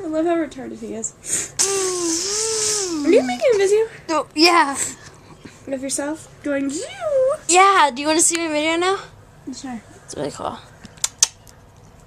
I love how retarded he is. Are you making a video? Oh, yeah. Of yourself going, Yeah, do you want to see my video now? Sure. It's really cool.